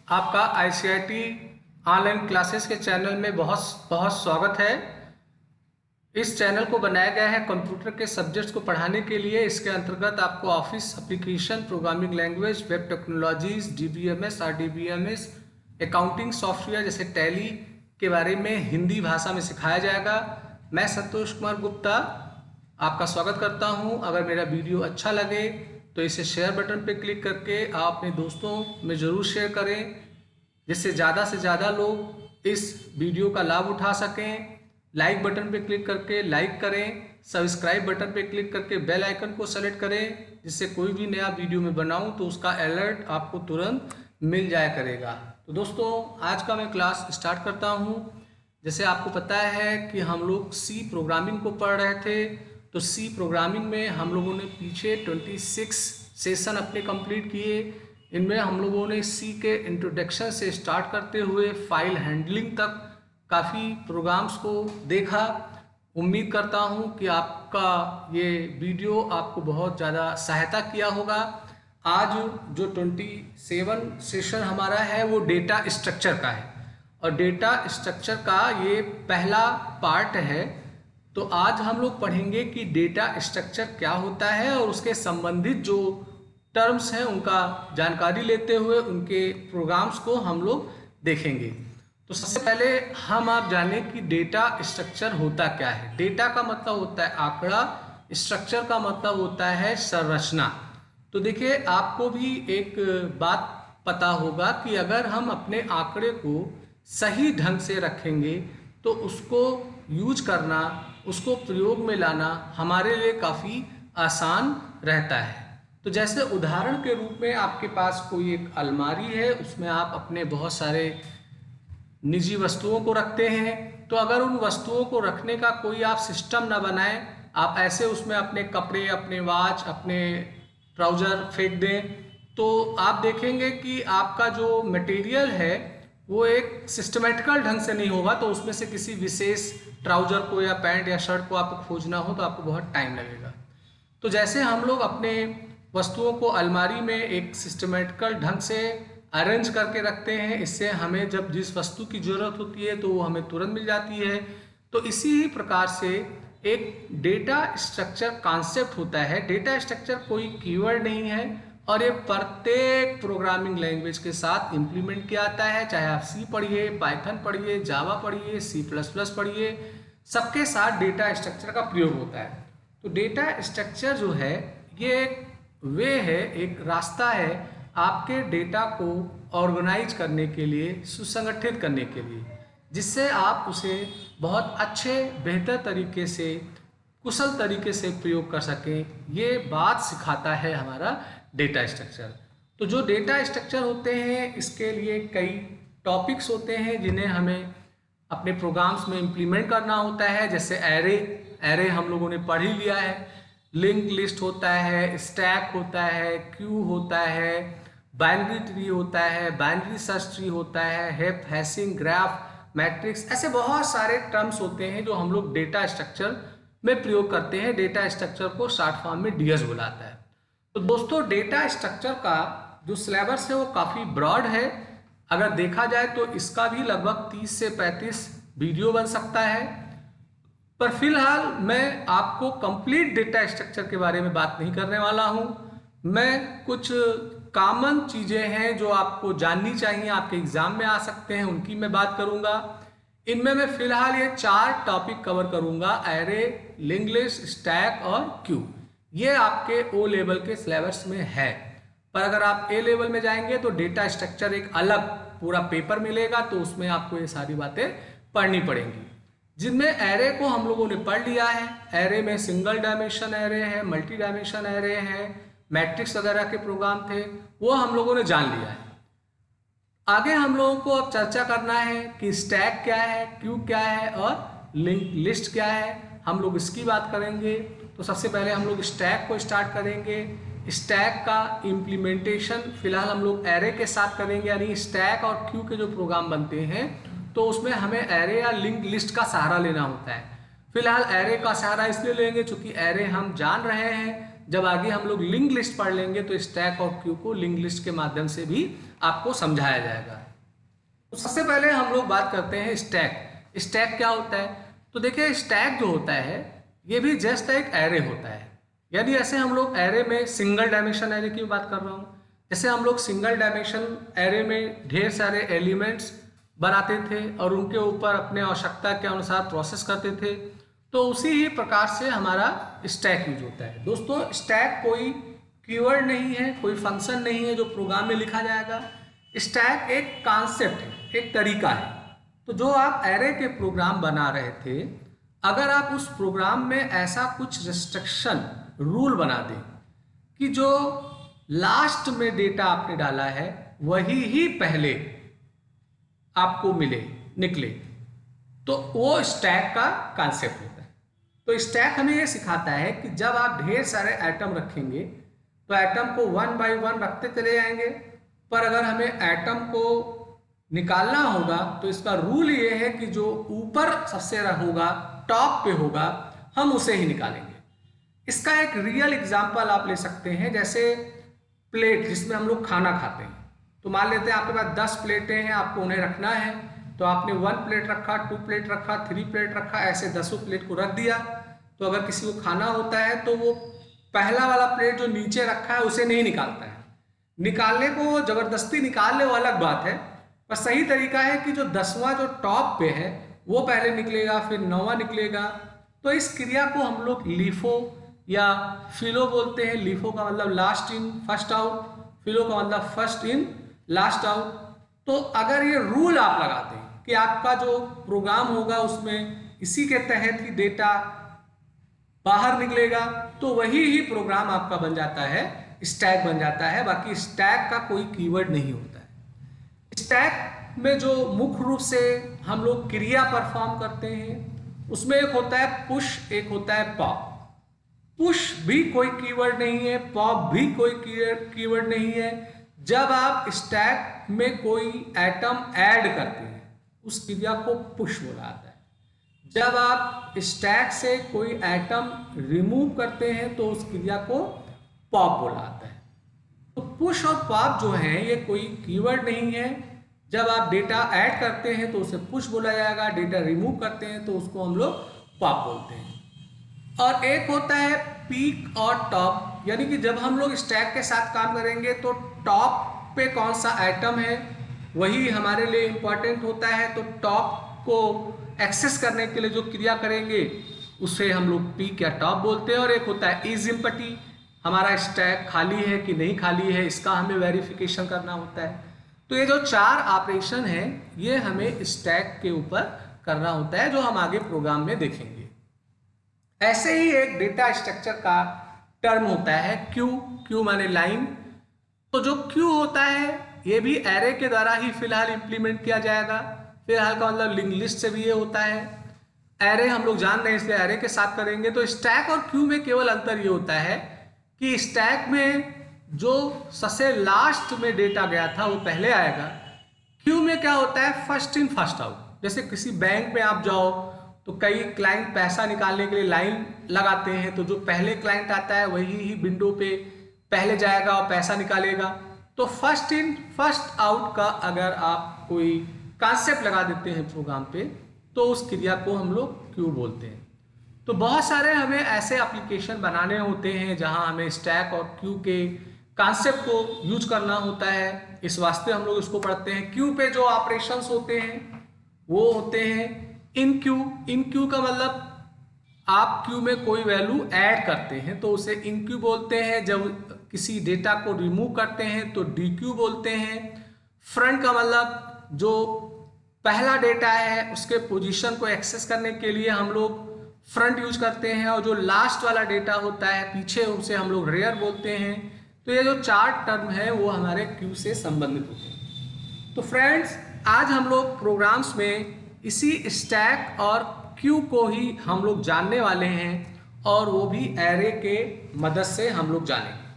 आपका ICIT online classes के channel में बहुत बहुत स्वागत है। इस चैनल को बनाया गया है कंप्यूटर के सब्जेक्ट्स को पढ़ाने के लिए। इसके अंतर्गत आपको office application, programming language, web technologies, DBMS, RDBMS, accounting software जैसे टैली के बारे में हिंदी भाषा में सिखाया जाएगा। मैं संतोष कुमार गुप्ता आपका स्वागत करता हूं। अगर मेरा वीडियो अच्छा लगे तो इसे शेयर बटन पर क्लिक करके आप अपने दोस्तों में ज़रूर शेयर करें, जिससे ज़्यादा से ज़्यादा लोग इस वीडियो का लाभ उठा सकें। लाइक बटन पे क्लिक करके लाइक करें, सब्सक्राइब बटन पे क्लिक करके बेल आइकन को सेलेक्ट करें, जिससे कोई भी नया वीडियो मैं बनाऊं तो उसका अलर्ट आपको तुरंत मिल जाया करेगा। तो दोस्तों, आज का मैं क्लास स्टार्ट करता हूं। जैसे आपको पता है कि हम लोग सी प्रोग्रामिंग को पढ़ रहे थे, तो सी प्रोग्रामिंग में हम लोगों ने पीछे 26 सेशन अपने कंप्लीट किए। इनमें हम लोगों ने सी के इंट्रोडक्शन से स्टार्ट करते हुए फाइल हैंडलिंग तक काफ़ी प्रोग्राम्स को देखा। उम्मीद करता हूं कि आपका ये वीडियो आपको बहुत ज़्यादा सहायता किया होगा। आज जो 27 सेशन हमारा है वो डेटा स्ट्रक्चर का है, और डेटा स्ट्रक्चर का ये पहला पार्ट है। तो आज हम लोग पढ़ेंगे कि डेटा स्ट्रक्चर क्या होता है और उसके संबंधित जो टर्म्स हैं उनका जानकारी लेते हुए उनके प्रोग्राम्स को हम लोग देखेंगे। तो सबसे पहले हम आप जानें कि डेटा स्ट्रक्चर होता क्या है। डेटा का मतलब होता है आंकड़ा, स्ट्रक्चर का मतलब होता है संरचना। तो देखिए, आपको भी एक बात पता होगा कि अगर हम अपने आंकड़े को सही ढंग से रखेंगे तो उसको यूज करना, उसको प्रयोग में लाना हमारे लिए काफ़ी आसान रहता है। तो जैसे उदाहरण के रूप में आपके पास कोई एक अलमारी है, उसमें आप अपने बहुत सारे निजी वस्तुओं को रखते हैं। तो अगर उन वस्तुओं को रखने का कोई आप सिस्टम ना बनाएं, आप ऐसे उसमें अपने कपड़े, अपने वॉच, अपने ट्राउज़र फेंक दें, तो आप देखेंगे कि आपका जो मटेरियल है वो एक सिस्टमेटिकल ढंग से नहीं होगा। तो उसमें से किसी विशेष ट्राउज़र को या पैंट या शर्ट को आपको खोजना हो तो आपको बहुत टाइम लगेगा। तो जैसे हम लोग अपने वस्तुओं को अलमारी में एक सिस्टमेटिकल ढंग से अरेंज करके रखते हैं, इससे हमें जब जिस वस्तु की ज़रूरत होती है तो वो हमें तुरंत मिल जाती है। तो इसी ही प्रकार से एक डेटा स्ट्रक्चर कॉन्सेप्ट होता है। डेटा स्ट्रक्चर कोई कीवर्ड नहीं है और ये प्रत्येक प्रोग्रामिंग लैंग्वेज के साथ इम्प्लीमेंट किया जाता है। चाहे आप सी पढ़िए, पाइथन पढ़िए, जावा पढ़िए, C++ पढ़िए, सबके साथ डेटा स्ट्रक्चर का प्रयोग होता है। तो डेटा स्ट्रक्चर जो है ये एक वे है, एक रास्ता है आपके डेटा को ऑर्गेनाइज करने के लिए, सुसंगठित करने के लिए, जिससे आप उसे बहुत अच्छे, बेहतर तरीके से, कुशल तरीके से प्रयोग कर सकें। ये बात सिखाता है हमारा डेटा स्ट्रक्चर। तो जो डेटा स्ट्रक्चर होते हैं इसके लिए कई टॉपिक्स होते हैं जिन्हें हमें अपने प्रोग्राम्स में इम्प्लीमेंट करना होता है। जैसे एरे हम लोगों ने पढ़ ही लिया है। लिंक लिस्ट होता है, स्टैक होता है, क्यू होता है, बाइनरी ट्री होता है, बाइनरी सर्च ट्री होता है, हेप, हैशिंग, ग्राफ, मैट्रिक्स, ऐसे बहुत सारे टर्म्स होते हैं जो हम लोग डेटा स्ट्रक्चर में प्रयोग करते हैं। डेटा स्ट्रक्चर को शॉर्ट फॉर्म में डीएस बुलाता है। तो दोस्तों, डेटा स्ट्रक्चर का जो सिलेबस है वो काफ़ी ब्रॉड है। अगर देखा जाए तो इसका भी लगभग 30 से 35 वीडियो बन सकता है, पर फिलहाल मैं आपको कंप्लीट डेटा स्ट्रक्चर के बारे में बात नहीं करने वाला हूं। मैं कुछ कॉमन चीज़ें हैं जो आपको जाननी चाहिए, आपके एग्जाम में आ सकते हैं, उनकी मैं बात करूंगा। इनमें मैं फिलहाल ये 4 टॉपिक कवर करूंगा: एरे, लिंक लिस्ट, स्टैक और क्यू। ये आपके ओ लेवल के सिलेबस में है, पर अगर आप ए लेवल में जाएंगे तो डेटा स्ट्रक्चर एक अलग पूरा पेपर मिलेगा, तो उसमें आपको ये सारी बातें पढ़नी पड़ेंगी। जिनमें एरे को हम लोगों ने पढ़ लिया है। एरे में सिंगल डायमेंशन एरे है, मल्टी डायमेंशन एरे है, मैट्रिक्स वगैरह के प्रोग्राम थे, वो हम लोगों ने जान लिया है। आगे हम लोगों को अब चर्चा करना है कि स्टैक क्या है, क्यू क्या है और लिंक लिस्ट क्या है। हम लोग इसकी बात करेंगे। तो सबसे पहले हम लोग स्टैक को स्टार्ट करेंगे। स्टैक का इम्प्लीमेंटेशन फिलहाल हम लोग एरे के साथ करेंगे, यानी स्टैक और क्यू के जो प्रोग्राम बनते हैं तो उसमें हमें एरे या लिंक लिस्ट का सहारा लेना होता है। फिलहाल एरे का सहारा इसलिए लेंगे क्योंकि एरे हम जान रहे हैं। जब आगे हम लोग लिंक लिस्ट पढ़ लेंगे तो स्टैक और क्यू को लिंक लिस्ट के माध्यम से भी आपको समझाया जाएगा। तो सबसे पहले हम लोग बात करते हैं स्टैक। स्टैक क्या होता है? तो देखिए, स्टैक जो होता है ये भी जस्ट एक एरे होता है। यानी ऐसे हम लोग एरे में सिंगल डायमेंशन एरे की बात कर रहा हूँ। जैसे हम लोग सिंगल डायमेंशन एरे में ढेर सारे एलिमेंट्स बनाते थे और उनके ऊपर अपने आवश्यकता के अनुसार प्रोसेस करते थे, तो उसी ही प्रकार से हमारा स्टैक यूज होता है। दोस्तों, स्टैक कोई कीवर्ड नहीं है, कोई फंक्शन नहीं है जो प्रोग्राम में लिखा जाएगा। स्टैक एक कॉन्सेप्ट है, एक तरीका है। तो जो आप एरे के प्रोग्राम बना रहे थे, अगर आप उस प्रोग्राम में ऐसा कुछ रिस्ट्रिक्शन रूल बना दें कि जो लास्ट में डेटा आपने डाला है वही ही पहले आपको निकले, तो वो स्टैक का कॉन्सेप्ट होता है। तो स्टैक हमें ये सिखाता है कि जब आप ढेर सारे आइटम रखेंगे तो आइटम को 1 बाय 1 रखते चले जाएंगे, पर अगर हमें आइटम को निकालना होगा तो इसका रूल ये है कि जो ऊपर सबसे होगा, टॉप पे होगा, हम उसे ही निकालेंगे। इसका एक रियल एग्जांपल आप ले सकते हैं, जैसे प्लेट जिसमें हम लोग खाना खाते हैं। तो मान लेते हैं आपके पास 10 प्लेटें हैं, आपको उन्हें रखना है, तो आपने 1 प्लेट रखा, 2 प्लेट रखा, 3 प्लेट रखा, ऐसे 10 प्लेट को रख दिया। तो अगर किसी को खाना होता है तो वो पहला वाला प्लेट जो नीचे रखा है उसे नहीं निकालता है। निकालने को जबरदस्ती निकाल ले वो अलग बात है, पर सही तरीका है कि जो 10वां जो टॉप पे है वो पहले निकलेगा, फिर 9वां निकलेगा। तो इस क्रिया को हम लोग लीफो या फिलो बोलते हैं। लीफो का मतलब लास्ट इन फर्स्ट आउट, फिलो का मतलब फर्स्ट इन लास्ट आउट। तो अगर ये रूल आप लगाते हैं कि आपका जो प्रोग्राम होगा उसमें इसी के तहत ही डेटा बाहर निकलेगा, तो वही ही प्रोग्राम आपका बन जाता है, स्टैक बन जाता है। बाकी स्टैक का कोई कीवर्ड नहीं होता है। स्टैक में जो मुख्य रूप से हम लोग क्रिया परफॉर्म करते हैं उसमें एक होता है पुश, एक होता है पॉप। पुश भी कोई कीवर्ड नहीं है, पॉप भी कोई कीवर्ड नहीं है। जब आप स्टैक में कोई आइटम ऐड करते हैं उस क्रिया को पुश बोला जाता है। जब आप स्टैक से कोई आइटम रिमूव करते हैं तो उस क्रिया को पॉप बोला जाता है। तो पुश और पॉप जो है ये कोई कीवर्ड नहीं है। जब आप डेटा ऐड करते हैं तो उसे पुश बोला जाएगा, डेटा रिमूव करते हैं तो उसको हम लोग पॉप बोलते हैं। और एक होता है पीक और टॉप, यानी कि जब हम लोग स्टैक के साथ काम करेंगे तो टॉप पे कौन सा आइटम है वही हमारे लिए इम्पॉर्टेंट होता है। तो टॉप को एक्सेस करने के लिए जो क्रिया करेंगे उसे हम लोग पीक या टॉप बोलते हैं। और एक होता है इज एम्प्टी, हमारा स्टैक खाली है कि नहीं खाली है इसका हमें वेरिफिकेशन करना होता है। तो ये जो 4 ऑपरेशन है ये हमें स्टैक के ऊपर करना होता है, जो हम आगे प्रोग्राम में देखेंगे। ऐसे ही एक डेटा स्ट्रक्चर का टर्म होता है क्यू। क्यू माने लाइन। तो जो क्यू होता है ये भी एरे के द्वारा ही फिलहाल इंप्लीमेंट किया जाएगा। फिलहाल का मतलब लिंक लिस्ट से भी ये होता है। एरे हम लोग जान रहे हैं इसलिए एरे के साथ करेंगे। तो स्टैक और क्यू में केवल अंतर ये होता है कि स्टैक में जो सबसे लास्ट में डेटा गया था वो पहले आएगा। क्यू में क्या होता है, फर्स्ट इन फर्स्ट आउट। जैसे किसी बैंक में आप जाओ तो कई क्लाइंट पैसा निकालने के लिए लाइन लगाते हैं, तो जो पहले क्लाइंट आता है वही ही विंडो पे पहले जाएगा और पैसा निकालेगा। तो फर्स्ट इन फर्स्ट आउट का अगर आप कोई कॉन्सेप्ट लगा देते हैं प्रोग्राम पे तो उस क्रिया को हम लोग क्यू बोलते हैं। तो बहुत सारे हमें ऐसे एप्लीकेशन बनाने होते हैं जहां हमें स्टैक और क्यू के कॉन्सेप्ट को यूज करना होता है। इस वास्ते हम लोग इसको पढ़ते हैं। क्यू पे जो ऑपरेशंस होते हैं वो होते हैं इन क्यू। इन क्यू का मतलब आप क्यू में कोई वैल्यू ऐड करते हैं तो उसे इन क्यू बोलते हैं। जब किसी डेटा को रिमूव करते हैं तो डी क्यू बोलते हैं। फ्रंट का मतलब जो पहला डेटा है उसके पोजीशन को एक्सेस करने के लिए हम लोग फ्रंट यूज करते हैं, और जो लास्ट वाला डेटा होता है पीछे उसे हम लोग रेयर बोलते हैं। तो ये जो 4 टर्म है वो हमारे क्यू से संबंधित होते हैं। तो फ्रेंड्स, आज हम लोग प्रोग्राम्स में इसी स्टैक और क्यू को ही हम लोग जानने वाले हैं, और वो भी एरे के मदद से हम लोग जानेंगे।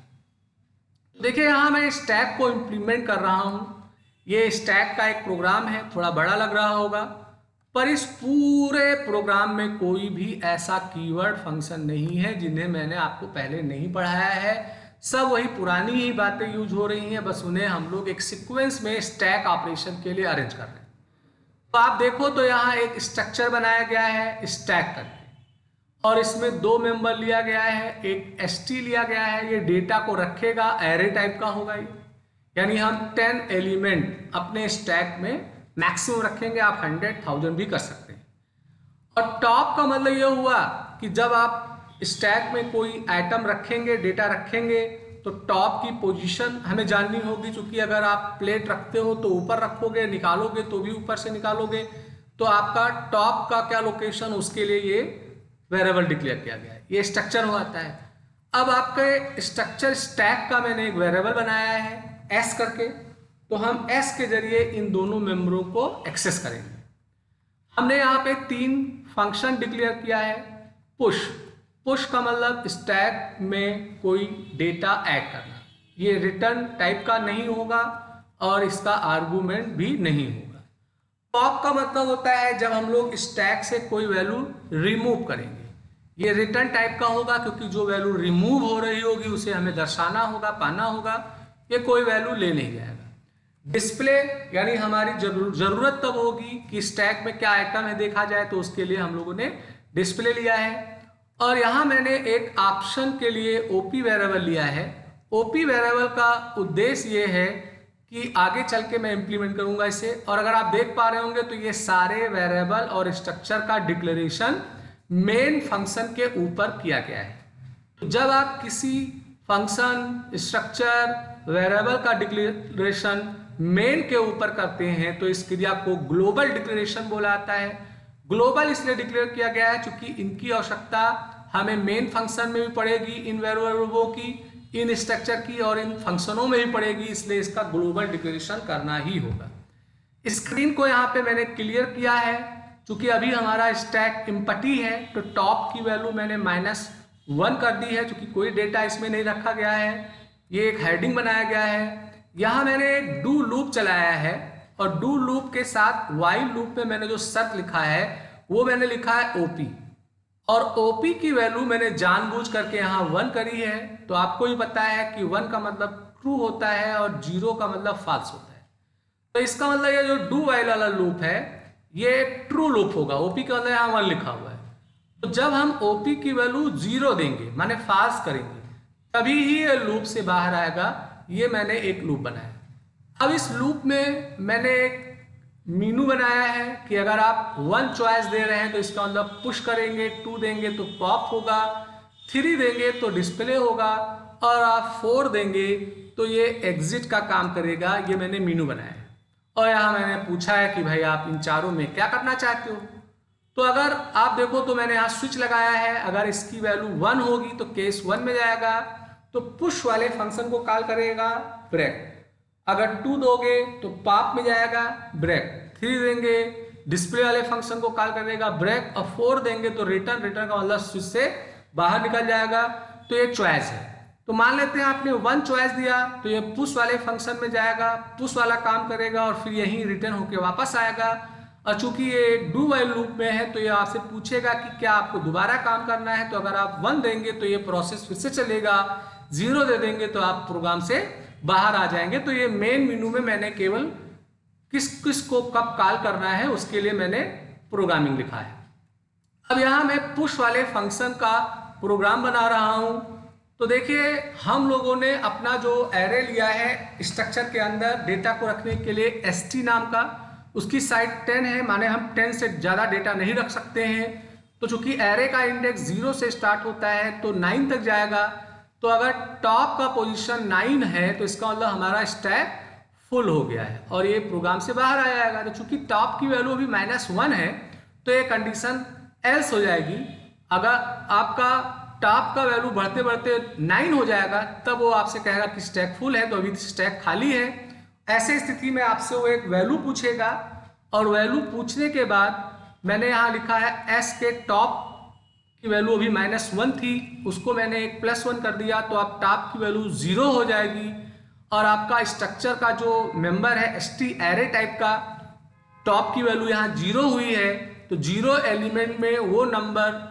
देखिए यहाँ मैं स्टैक को इम्प्लीमेंट कर रहा हूँ। ये स्टैक का एक प्रोग्राम है, थोड़ा बड़ा लग रहा होगा, पर इस पूरे प्रोग्राम में कोई भी ऐसा कीवर्ड फंक्शन नहीं है जिन्हें मैंने आपको पहले नहीं पढ़ाया है। सब वही पुरानी ही बातें यूज हो रही हैं, बस उन्हें हम लोग एक सीक्वेंस में स्टैक ऑपरेशन के लिए अरेंज कर रहे हैं। तो आप देखो तो यहाँ एक स्ट्रक्चर बनाया गया है स्टैक करके, और इसमें दो मेंबर लिया गया है, एक st लिया गया है, ये डेटा को रखेगा, एरे टाइप का होगा ये, यानी हम 10 एलिमेंट अपने स्टैक में मैक्सिमम रखेंगे, आप 100,000 भी कर सकते हैं। और टॉप का मतलब ये हुआ कि जब आप स्टैक में कोई आइटम रखेंगे, डेटा रखेंगे, तो टॉप की पोजीशन हमें जाननी होगी, क्योंकि अगर आप प्लेट रखते हो तो ऊपर रखोगे, निकालोगे तो भी ऊपर से निकालोगे, तो आपका टॉप का क्या लोकेशन, उसके लिए ये वेरिएबल डिक्लेयर किया गया है, ये स्ट्रक्चर हो आता है। अब आपके स्ट्रक्चर स्टैक का मैंने एक वेरिएबल बनाया है एस करके, तो हम एस के जरिए इन दोनों मेंबरों को एक्सेस करेंगे। हमने यहाँ पे 3 फंक्शन डिक्लेयर किया है। पुश, पुश का मतलब स्टैक में कोई डेटा ऐड करना, ये रिटर्न टाइप का नहीं होगा और इसका आर्गूमेंट भी नहीं होगा। पॉप का मतलब होता है जब हम लोग स्टैक से कोई वैल्यू रिमूव करेंगे, ये रिटर्न टाइप का होगा, क्योंकि जो वैल्यू रिमूव हो रही होगी उसे हमें दर्शाना होगा, पाना होगा, ये कोई वैल्यू ले नहीं जाएगा। डिस्प्ले यानी हमारी जरूरत तब होगी कि स्टैक में क्या आइटम है देखा जाए, तो उसके लिए हम लोगों ने डिस्प्ले लिया है। और यहाँ मैंने एक ऑप्शन के लिए ओपी वेरिएबल लिया है। ओपी वेरिएबल का उद्देश्य ये है कि आगे चल के मैं इंप्लीमेंट करूंगा इसे, और अगर आप देख पा रहे होंगे तो ये सारे वेरिएबल और स्ट्रक्चर का डिक्लेरेशन मेन फंक्शन के ऊपर किया गया है। तो जब आप किसी फंक्शन, स्ट्रक्चर, वेरिएबल का डिक्लेरेशन मेन के ऊपर करते हैं तो इस क्रिया को ग्लोबल डिक्लेरेशन बोला जाता है। ग्लोबल इसलिए डिक्लेयर किया गया है क्योंकि इनकी आवश्यकता हमें मेन फंक्शन में भी पड़ेगी, इन वेरिएबलों की, इन स्ट्रक्चर की, और इन फंक्शनों में भी पड़ेगी, इसलिए इसका ग्लोबल डिक्लेरेशन करना ही होगा। स्क्रीन को यहाँ पे मैंने क्लियर किया है, क्योंकि अभी हमारा स्टैक एम्प्टी है, तो टॉप की वैल्यू मैंने -1 कर दी है, क्योंकि कोई डेटा इसमें नहीं रखा गया है। ये एक हेडिंग बनाया गया है। यहाँ मैंने एक डू लूप चलाया है, और डू लूप के साथ वाइल लूप में मैंने जो शर्त लिखा है वो मैंने लिखा है ओपी, और ओपी की वैल्यू मैंने जानबूझ करके यहाँ 1 करी है। तो आपको ही पता है कि 1 का मतलब ट्रू होता है और 0 का मतलब फॉल्स होता है। तो इसका मतलब ये जो डू वाइल वाला लूप है ये ट्रू लूप होगा, ओपी का मतलब यहाँ 1 लिखा हुआ है। तो जब हम ओपी की वैल्यू 0 देंगे, माने फॉल्स करेंगे, तभी ही ये लूप से बाहर आएगा। ये मैंने एक लूप बनाया। अब इस लूप में मैंने एक मीनू बनाया है कि अगर आप 1 चॉइस दे रहे हैं तो इसका मतलब पुश करेंगे, 2 देंगे तो पॉप होगा, 3 देंगे तो डिस्प्ले होगा, और आप 4 देंगे तो ये एग्जिट का काम करेगा। ये मैंने मीनू बनाया है। और यहाँ मैंने पूछा है कि भाई आप इन चारों में क्या करना चाहते हो। तो अगर आप देखो तो मैंने यहाँ स्विच लगाया है, अगर इसकी वैल्यू 1 होगी तो केस 1 में जाएगा, तो पुश वाले फंक्शन को कॉल करेगा ब्रेक। अगर 2 दोगे तो पॉप में जाएगा ब्रेक, 3 देंगे डिस्प्ले वाले फंक्शन को कॉल करेगा ब्रेक, और 4 देंगे तो रिटर्न, रिटर्न का मतलब स्विच से बाहर निकल जाएगा। तो ये चॉइस है। तो मान लेते हैं आपने 1 चॉइस दिया तो ये पुश वाले फंक्शन में जाएगा, पुश वाला काम करेगा और फिर यही रिटर्न होके वापस आएगा। और चूंकि ये डू वाइल लूप में है तो ये आपसे पूछेगा कि क्या आपको दोबारा काम करना है। तो अगर आप 1 देंगे तो ये प्रोसेस फिर से चलेगा, 0 दे देंगे तो आप प्रोग्राम से बाहर आ जाएंगे। तो ये मेन मेनू में मैंने केवल किस किस को कब कॉल करना है उसके लिए मैंने प्रोग्रामिंग लिखा है। अब यहाँ मैं पुश वाले फंक्शन का प्रोग्राम बना रहा हूँ। तो देखिए हम लोगों ने अपना जो एरे लिया है स्ट्रक्चर के अंदर डेटा को रखने के लिए st नाम का, उसकी साइज 10 है, माने हम 10 से ज़्यादा डेटा नहीं रख सकते हैं। तो चूंकि एरे का इंडेक्स 0 से स्टार्ट होता है तो 9 तक जाएगा। तो अगर टॉप का पोजीशन 9 है तो इसका मतलब हमारा स्टैक फुल हो गया है और ये प्रोग्राम से बाहर आ जाएगा। तो चूंकि टॉप की वैल्यू अभी -1 है तो ये कंडीशन एल्स हो जाएगी। अगर आपका टॉप का वैल्यू बढ़ते बढ़ते 9 हो जाएगा तब वो आपसे कहेगा कि स्टैक फुल है, तो अभी स्टैक खाली है। ऐसे स्थिति में आपसे वो एक वैल्यू पूछेगा और वैल्यू पूछने के बाद मैंने यहाँ लिखा है एस के टॉप की वैल्यू अभी -1 थी, उसको मैंने एक +1 कर दिया तो आप टॉप की वैल्यू 0 हो जाएगी। और आपका स्ट्रक्चर का जो मेंबर है st एरे टाइप का, टॉप की वैल्यू यहाँ 0 हुई है तो 0 एलिमेंट में वो नंबर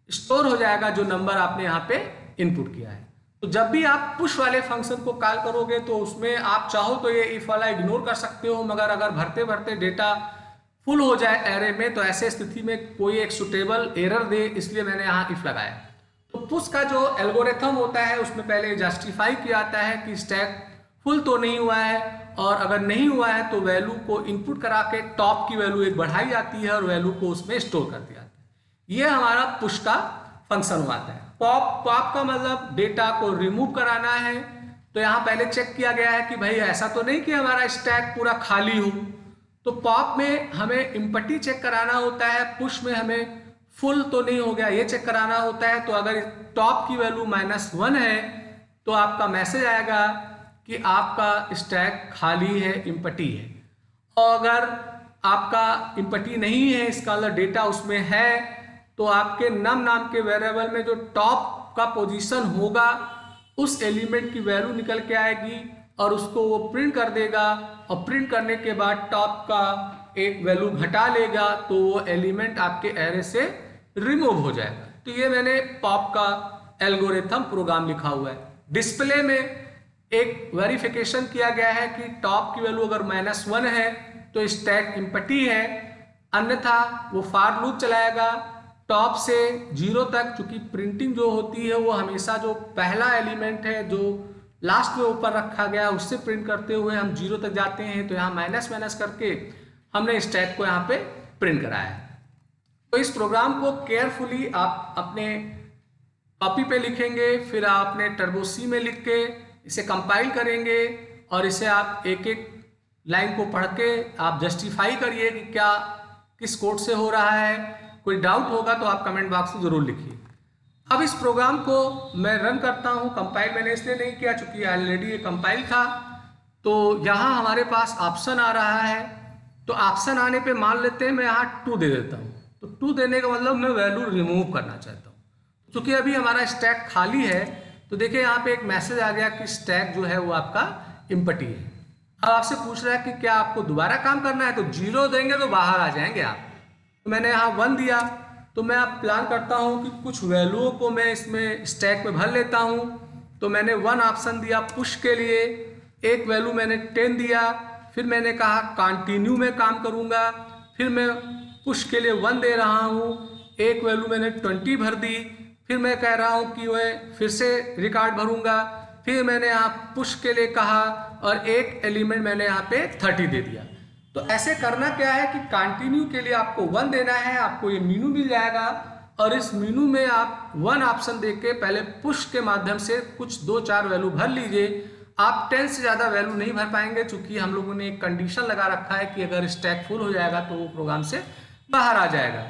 स्टोर हो जाएगा जो नंबर आपने यहाँ पे इनपुट किया है। तो जब भी आप पुश वाले फंक्शन को कॉल करोगे तो उसमें आप चाहो तो ये इफ वाला इग्नोर कर सकते हो, मगर अगर भरते भरते डेटा फुल हो जाए एरे में तो ऐसे स्थिति में कोई एक सुटेबल एरर दे, इसलिए मैंने यहाँ इफ लगाया। तो पुश का जो एल्गोरिथम होता है उसमें पहले जस्टिफाई किया जाता है कि स्टैक फुल तो नहीं हुआ है, और अगर नहीं हुआ है तो वैल्यू को इनपुट करा के टॉप की वैल्यू एक बढ़ाई जाती है और वैल्यू को उसमें स्टोर कर दिया जाता है। ये हमारा पुश का फंक्शन हुआ है। पॉप का मतलब डेटा को रिमूव कराना है। तो यहाँ पहले चेक किया गया है कि भाई ऐसा तो नहीं कि हमारा स्टैक पूरा खाली हो, तो पॉप में हमें एम्प्टी चेक कराना होता है, पुश में हमें फुल तो नहीं हो गया ये चेक कराना होता है। तो अगर टॉप की वैल्यू -1 है तो आपका मैसेज आएगा कि आपका स्टैक खाली है, एम्प्टी है। और अगर आपका एम्प्टी नहीं है, इसका मतलब डेटा उसमें है, तो आपके नम नाम के वेरिएबल में जो टॉप का पोजीशन होगा उस एलिमेंट की वैल्यू निकल के आएगी और उसको वो प्रिंट कर देगा, और प्रिंट करने के बाद टॉप का एक वैल्यू घटा लेगा तो वो एलिमेंट आपके एरे से रिमूव हो जाएगा। तो ये मैंने पॉप का एल्गोरिथम प्रोग्राम लिखा हुआ है। डिस्प्ले में एक वेरिफिकेशन किया गया है कि टॉप की वैल्यू अगर -1 है तो स्टैक एम्प्टी है, अन्यथा वो फॉर लूप चलाएगा टॉप से 0 तक। चूंकि प्रिंटिंग जो होती है वो हमेशा जो पहला एलिमेंट है जो लास्ट में ऊपर रखा गया उससे प्रिंट करते हुए हम 0 तक जाते हैं, तो यहाँ माइनस करके हमने स्टैक को यहाँ पे प्रिंट कराया है। तो इस प्रोग्राम को केयरफुली आप अपने कॉपी पे लिखेंगे, फिर आप अपने टर्बो सी में लिख के इसे कंपाइल करेंगे और इसे आप एक एक लाइन को पढ़ के आप जस्टिफाई करिए कि क्या किस कोड से हो रहा है। कोई डाउट होगा तो आप कमेंट बॉक्स में जरूर लिखिए। अब इस प्रोग्राम को मैं रन करता हूँ। कंपाइल मैंने इसलिए नहीं किया चूंकि ऑलरेडी ये कंपाइल था। तो यहाँ हमारे पास ऑप्शन आ रहा है, तो ऑप्शन आने पे मान लेते हैं मैं यहाँ 2 दे देता हूँ। तो 2 देने का मतलब मैं वैल्यू रिमूव करना चाहता हूँ। चूंकि अभी हमारा स्टैक खाली है तो देखिए यहाँ पे एक मैसेज आ गया कि स्टैक जो है वो आपका एम्प्टी है। अब आपसे पूछ रहा है कि क्या आपको दोबारा काम करना है, तो 0 देंगे तो बाहर आ जाएंगे आप। तो मैंने यहाँ 1 दिया, तो मैं अब प्लान करता हूँ कि कुछ वैल्यूओं को मैं इसमें स्टैक में भर लेता हूँ। तो मैंने 1 ऑप्शन दिया पुश के लिए, एक वैल्यू मैंने 10 दिया, फिर मैंने कहा कंटिन्यू में काम करूँगा, फिर मैं पुश के लिए 1 दे रहा हूँ, एक वैल्यू मैंने 20 भर दी, फिर मैं कह रहा हूँ कि मैं फिर से रिकॉर्ड भरूँगा, फिर मैंने यहाँ पुश के लिए कहा और एक एलिमेंट मैंने यहाँ पे 30 दे दिया। तो ऐसे करना क्या है कि कंटिन्यू के लिए आपको 1 देना है, आपको ये मीनू मिल जाएगा और इस मीनू में आप 1 ऑप्शन देके पहले पुश के माध्यम से कुछ 2-4 वैल्यू भर लीजिए। आप 10 से ज़्यादा वैल्यू नहीं भर पाएंगे चूंकि हम लोगों ने एक कंडीशन लगा रखा है कि अगर स्टैक फुल हो जाएगा तो वो प्रोग्राम से बाहर आ जाएगा।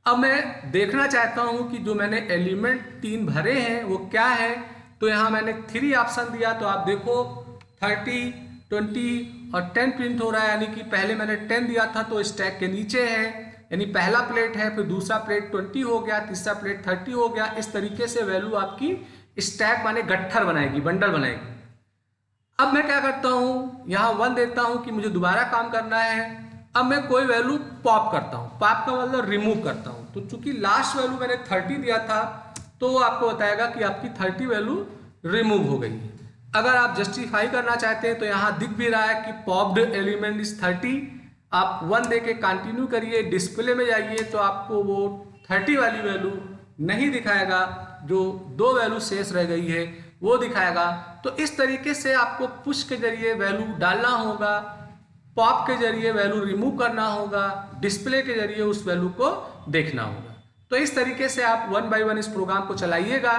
अब मैं देखना चाहता हूँ कि जो मैंने एलिमेंट 3 भरे हैं वो क्या है। तो यहाँ मैंने 3 ऑप्शन दिया, तो आप देखो 30, 20 और 10 प्रिंट हो रहा है, यानी कि पहले मैंने 10 दिया था तो स्टैक के नीचे है, यानी पहला प्लेट है, फिर दूसरा प्लेट 20 हो गया, तीसरा प्लेट 30 हो गया। इस तरीके से वैल्यू आपकी स्टैक माने गट्ठर बनाएगी, बंडल बनाएगी। अब मैं क्या करता हूँ, यहाँ 1 देता हूँ कि मुझे दोबारा काम करना है। अब मैं कोई वैल्यू पॉप करता हूँ, पॉप का मतलब रिमूव करता हूँ। तो चूंकि लास्ट वैल्यू मैंने 30 दिया था तो वो आपको बताएगा कि आपकी 30 वैल्यू रिमूव हो गई है। अगर आप जस्टिफाई करना चाहते हैं तो यहाँ दिख भी रहा है कि पॉप्ड एलिमेंट इज 30। आप 1 दे के कंटिन्यू करिए, डिस्प्ले में जाइए तो आपको वो 30 वाली वैल्यू नहीं दिखाएगा, जो 2 वैल्यू शेष रह गई है वो दिखाएगा। तो इस तरीके से आपको पुश के जरिए वैल्यू डालना होगा, पॉप के जरिए वैल्यू रिमूव करना होगा, डिस्प्ले के जरिए उस वैल्यू को देखना होगा। तो इस तरीके से आप 1 बाय 1 इस प्रोग्राम को चलाइएगा।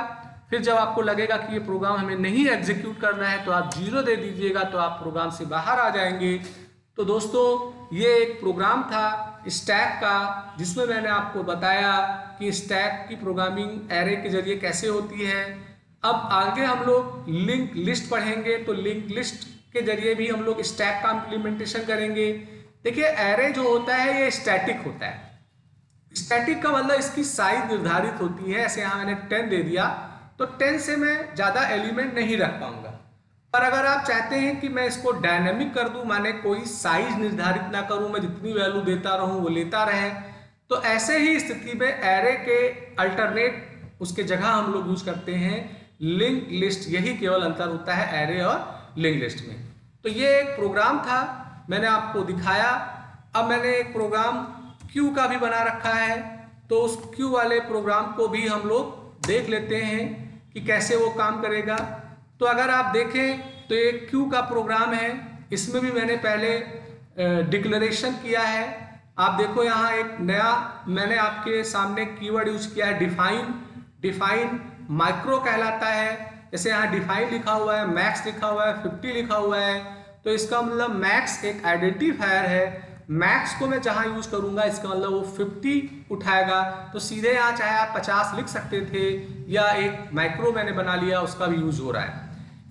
फिर जब आपको लगेगा कि ये प्रोग्राम हमें नहीं एग्जीक्यूट करना है तो आप 0 दे दीजिएगा, तो आप प्रोग्राम से बाहर आ जाएंगे। तो दोस्तों ये एक प्रोग्राम था स्टैक का, जिसमें मैंने आपको बताया कि स्टैक की प्रोग्रामिंग एरे के जरिए कैसे होती है। अब आगे हम लोग लिंक लिस्ट पढ़ेंगे, तो लिंक लिस्ट के जरिए भी हम लोग स्टैक का इम्प्लीमेंटेशन करेंगे। देखिए एरे जो होता है ये स्टैटिक होता है। स्टैटिक का मतलब इसकी साइज निर्धारित होती है। ऐसे यहाँ मैंने 10 दे दिया तो 10 से मैं ज़्यादा एलिमेंट नहीं रख पाऊंगा। पर अगर आप चाहते हैं कि मैं इसको डायनेमिक कर दूं, माने कोई साइज निर्धारित ना करूं, मैं जितनी वैल्यू देता रहूं वो लेता रहे, तो ऐसे ही स्थिति में एरे के अल्टरनेट उसके जगह हम लोग यूज करते हैं लिंक लिस्ट, यही केवल अंतर होता है एरे और लिंक लिस्ट में। तो ये एक प्रोग्राम था, मैंने आपको दिखाया। अब मैंने एक प्रोग्राम क्यू का भी बना रखा है, तो उस क्यू वाले प्रोग्राम को भी हम लोग देख लेते हैं कि कैसे वो काम करेगा। तो अगर आप देखें तो ये क्यू का प्रोग्राम है, इसमें भी मैंने पहले डिक्लेरेशन किया है। आप देखो यहाँ एक नया मैंने आपके सामने कीवर्ड यूज किया है, डिफाइन। डिफाइन माइक्रो कहलाता है। जैसे यहाँ डिफाइन लिखा हुआ है, मैक्स लिखा हुआ है, 50 लिखा हुआ है, तो इसका मतलब मैक्स एक आइडेंटिफायर है। मैक्स को मैं जहाँ यूज करूंगा इसका मतलब वो 50 उठाएगा। तो सीधे यहाँ चाहे आप 50 लिख सकते थे, या एक माइक्रो मैंने बना लिया, उसका भी यूज हो रहा है।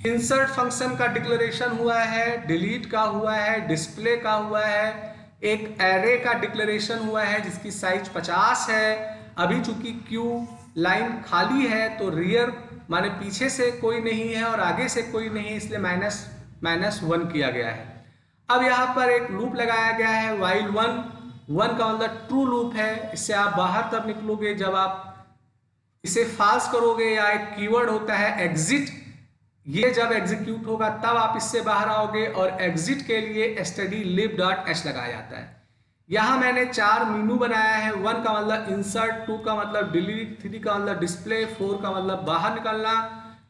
इंसर्ट फंक्शन का डिक्लेरेशन हुआ है, डिलीट का हुआ है, डिस्प्ले का हुआ है, एक एरे का डिक्लेरेशन हुआ है जिसकी साइज 50 है। अभी चूंकि क्यू लाइन खाली है तो रियर माने पीछे से कोई नहीं है और आगे से कोई नहीं है, इसलिए -1 किया गया है। अब यहाँ पर एक लूप लगाया गया है while 1 का मतलब ट्रू लूप है। इससे आप बाहर तब निकलोगे जब आप इसे फॉल्स करोगे, या एक कीवर्ड होता है एग्जिट, ये जब एग्जीक्यूट होगा तब आप इससे बाहर आओगे, और एग्जिट के लिए stdlib.h लगाया जाता है। यहाँ मैंने 4 मेनू बनाया है। 1 का मतलब इंसर्ट, 2 का मतलब डिलीट, 3 का मतलब डिस्प्ले, 4 का मतलब बाहर निकलना।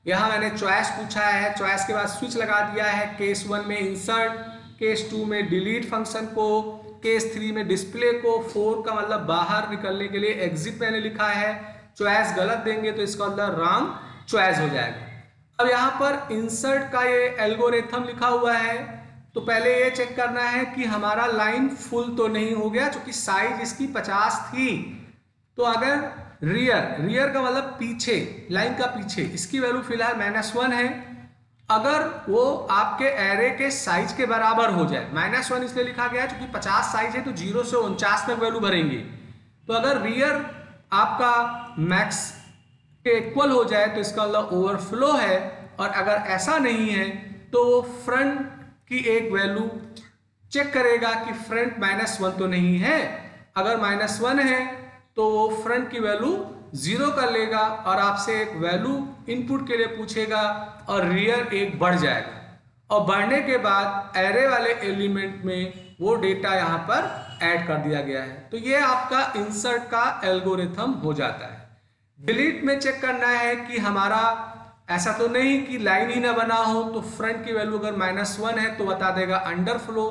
यहाँ मैंने चॉइस पूछा है, चॉइस के बाद स्विच लगा दिया है। केस 1 में इंसर्ट, केस 2 में डिलीट फंक्शन को, केस 3 में डिस्प्ले को, 4 का मतलब बाहर निकलने के लिए एग्जिट मैंने लिखा है। चॉइस गलत देंगे तो इसका मतलब रॉन्ग चॉइस हो जाएगा। अब यहाँ पर इंसर्ट का ये एल्गोरिथम लिखा हुआ है, तो पहले ये चेक करना है कि हमारा लाइन फुल तो नहीं हो गया, क्योंकि साइज इसकी 50 थी। तो अगर रियर का मतलब पीछे, लाइन का पीछे, इसकी वैल्यू फिलहाल -1 है। अगर वो आपके एरे के साइज के बराबर हो जाए, -1 इसलिए लिखा गया है क्योंकि 50 साइज है तो 0 से 49 तक वैल्यू भरेंगे। तो अगर रियर आपका मैक्स के इक्वल हो जाए तो इसका मतलब ओवरफ्लो है, और अगर ऐसा नहीं है तो वो फ्रंट की एक वैल्यू चेक करेगा कि फ्रंट -1 तो नहीं है। अगर -1 है तो वो फ्रंट की वैल्यू 0 कर लेगा और आपसे एक वैल्यू इनपुट के लिए पूछेगा, और रियर एक बढ़ जाएगा, और बढ़ने के बाद एरे वाले एलिमेंट में वो डेटा यहाँ पर ऐड कर दिया गया है। तो ये आपका इंसर्ट का एल्गोरिथम हो जाता है। डिलीट में चेक करना है कि हमारा ऐसा तो नहीं कि लाइन ही ना बना हो, तो फ्रंट की वैल्यू अगर -1 है तो बता देगा अंडरफ्लो।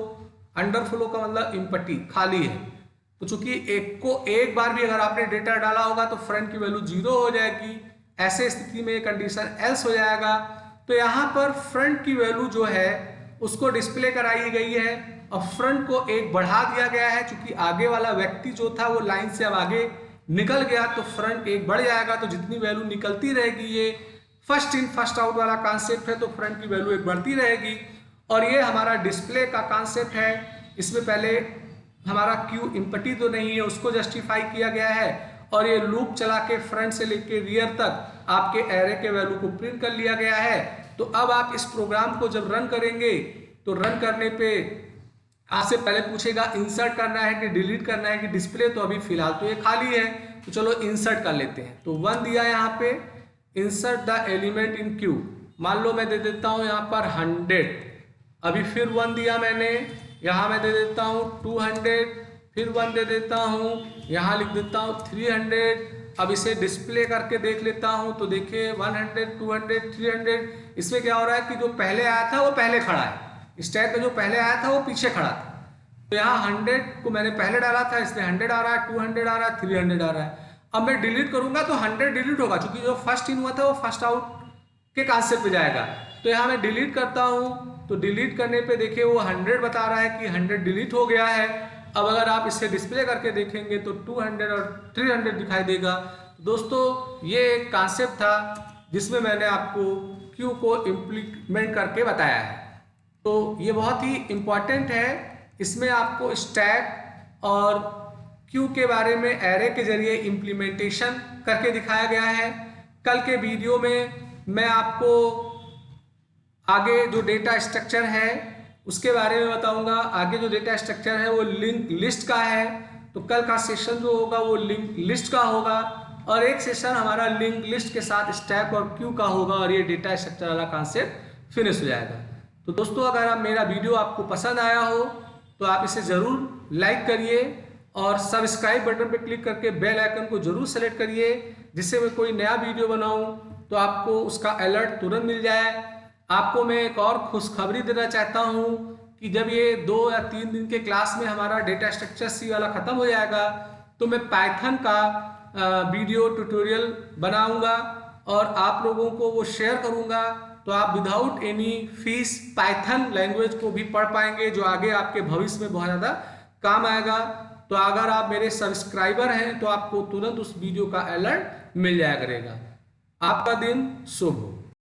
अंडरफ्लो का मतलब इम्पटी, खाली है। तो चूंकि एक बार भी अगर आपने डेटा डाला होगा तो फ्रंट की वैल्यू 0 हो जाएगी। ऐसे स्थिति में कंडीशन एल्स हो जाएगा। तो यहाँ पर फ्रंट की वैल्यू जो है उसको डिस्प्ले कराई गई है, और फ्रंट को एक बढ़ा दिया गया है। चूंकि आगे वाला व्यक्ति जो था वो लाइन से अब आगे निकल गया तो फ्रंट एक बढ़ जाएगा। तो जितनी वैल्यू निकलती रहेगी, ये फर्स्ट इन फर्स्ट आउट वाला कॉन्सेप्ट है, तो फ्रंट की वैल्यू एक बढ़ती रहेगी। और ये हमारा डिस्प्ले का कॉन्सेप्ट है। इसमें पहले हमारा क्यू इम्पटी तो नहीं है, उसको जस्टिफाई किया गया है, और ये लूप चला के फ्रंट से लेके रियर तक आपके एरे के वैल्यू को प्रिंट कर लिया गया है। तो अब आप इस प्रोग्राम को जब रन करेंगे तो रन करने पे आपसे पहले पूछेगा इंसर्ट करना है कि डिलीट करना है कि डिस्प्ले। तो अभी फिलहाल तो ये खाली है, तो चलो इंसर्ट कर लेते हैं। तो 1 दिया यहाँ पे, insert the element in Q. मान लो मैं दे देता हूँ यहाँ पर 100। अभी फिर 1 दिया मैंने, यहाँ मैं दे देता हूँ 200, फिर 1 दे देता हूँ, यहाँ लिख देता हूँ 300। अब इसे डिस्प्ले करके देख लेता हूँ, तो देखिए 100, 200, 300। इसमें क्या हो रहा है कि जो पहले आया था वो पहले खड़ा है, स्टैक में जो पहले आया था वो पीछे खड़ा था। तो यहाँ 100 को मैंने पहले डाला था, इसलिए 100 आ रहा है, 200 आ रहा है, 300 आ रहा है। अब मैं डिलीट करूंगा तो 100 डिलीट होगा, क्योंकि जो फर्स्ट इन हुआ था वो फर्स्ट आउट के कॉन्सेप्ट पे जाएगा। तो यहाँ मैं डिलीट करता हूँ, तो डिलीट करने पे देखिए वो 100 बता रहा है कि 100 डिलीट हो गया है। अब अगर आप इसे डिस्प्ले करके देखेंगे तो 200 और 300 दिखाई देगा। दोस्तों ये एक कॉन्सेप्ट था जिसमें मैंने आपको क्यू को इम्प्लीमेंट करके बताया है। तो ये बहुत ही इम्पॉर्टेंट है। इसमें आपको स्टैक और क्यू के बारे में एरे के जरिए इम्प्लीमेंटेशन करके दिखाया गया है। कल के वीडियो में मैं आपको आगे जो डेटा स्ट्रक्चर है उसके बारे में बताऊंगा। आगे जो डेटा स्ट्रक्चर है वो लिंक लिस्ट का है, तो कल का सेशन जो होगा वो लिंक लिस्ट का होगा। और एक सेशन हमारा लिंक लिस्ट के साथ स्टैक और क्यू का होगा और ये डेटा स्ट्रक्चर वाला कॉन्सेप्ट फिनिश हो जाएगा। तो दोस्तों अगर आप मेरा वीडियो आपको पसंद आया हो तो आप इसे ज़रूर लाइक करिए और सब्सक्राइब बटन पर क्लिक करके बेल आइकन को जरूर सेलेक्ट करिए, जिससे मैं कोई नया वीडियो बनाऊं तो आपको उसका अलर्ट तुरंत मिल जाए। आपको मैं एक और खुशखबरी देना चाहता हूं कि जब ये 2 या 3 दिन के क्लास में हमारा डेटा स्ट्रक्चर सी वाला ख़त्म हो जाएगा तो मैं पाइथन का वीडियो ट्यूटोरियल बनाऊंगा और आप लोगों को वो शेयर करूंगा, तो आप without any fees Python language को भी पढ़ पाएंगे, जो आगे आपके भविष्य में बहुत ज़्यादा काम आएगा। तो अगर आप मेरे सब्सक्राइबर हैं तो आपको तुरंत उस वीडियो का अलर्ट मिल जाया करेगा। आपका दिन शुभ हो।